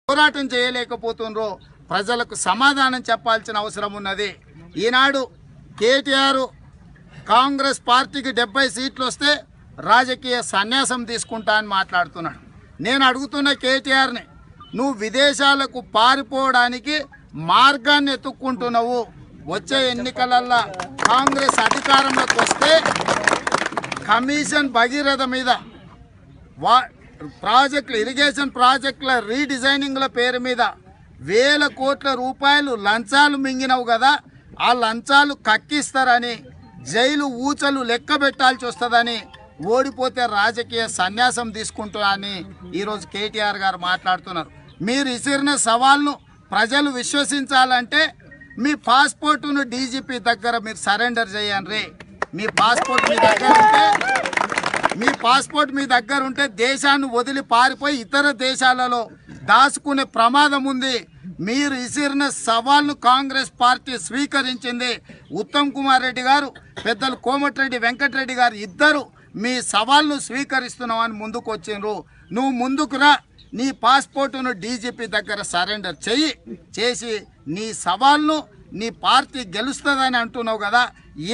పోరాటం చేయలేకపోతుండ్రో ప్రజలకు సమాధానం చెప్పాల్సిన అవసరం ఉన్నది. ఈనాడు కేటీఆర్ కాంగ్రెస్ పార్టీకి 70 సీట్లు వస్తే రాజకీయ సన్యాసం తీసుకుంటా అని మాట్లాడుతున్నాడు. నేను అడుగుతున్న కేటీఆర్ని, నువ్వు విదేశాలకు పారిపోవడానికి మార్గాన్ని ఎత్తుక్కుంటున్నావు. వచ్చే ఎన్నికలల్లో కాంగ్రెస్ అధికారంలోకి వస్తే కమిషన్ భగీరథ మీద ప్రాజెక్టులు, ఇరిగేషన్ ప్రాజెక్టుల రీడిజైనింగ్ల పేరు మీద వేల కోట్ల రూపాయలు లంచాలు మింగినవు కదా, ఆ లంచాలు కక్కిస్తారని, జైలు ఊచలు లెక్క పెట్టాల్సి వస్తుందని, ఓడిపోతే రాజకీయ సన్యాసం తీసుకుంటా అని ఈరోజు కేటీఆర్ గారు మాట్లాడుతున్నారు. మీరు ఇసిరిన సవాల్ను ప్రజలు విశ్వసించాలంటే మీ పాస్పోర్టును డీజీపీ దగ్గర మీరు సరెండర్ చేయండి. మీ పాస్పోర్ట్ మీ దగ్గర ఉంటే దేశాన్ని వదిలి పారిపోయి ఇతర దేశాలలో దాచుకునే ప్రమాదం ఉంది. మీరు ఇసిరిన సవాల్ను కాంగ్రెస్ పార్టీ స్వీకరించింది. ఉత్తమ్ కుమార్ రెడ్డి గారు, పెద్దలు కోమటిరెడ్డి వెంకటరెడ్డి గారు ఇద్దరు మీ సవాల్ను స్వీకరిస్తున్నామని ముందుకు వచ్చిండ్రు. నువ్వు ముందుకు రా, నీ పాస్పోర్టును డీజీపీ దగ్గర సరెండర్ చేసి నీ సవాల్ను నీ పార్టీ గెలుస్తుందని అంటున్నావు కదా,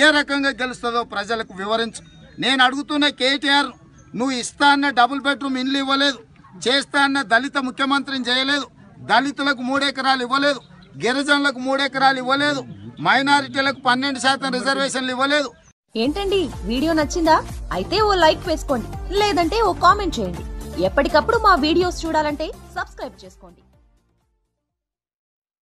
ఏ రకంగా గెలుస్తుందో ప్రజలకు వివరించు. నేను అడుగుతున్న కేటీఆర్, నువ్వు ఇస్తా అన్న డబుల్ బెడ్రూమ్ ఇల్లు ఇవ్వలేదు, చేస్తా అన్న దళిత ముఖ్యమంత్రిని చేయలేదు, దళితులకు 3 ఎకరాలు ఇవ్వలేదు, గిరిజనులకు 3 ఎకరాలు ఇవ్వలేదు, మైనారిటీలకు 12% రిజర్వేషన్లు ఇవ్వలేదు. ఏంటండి, వీడియో నచ్చిందా? అయితే ఓ లైక్ వేసుకోండి, లేదంటే ఓ కామెంట్ చేయండి. ఎప్పటికప్పుడు మా వీడియోస్ చూడాలంటే సబ్స్క్రైబ్ చేసుకోండి.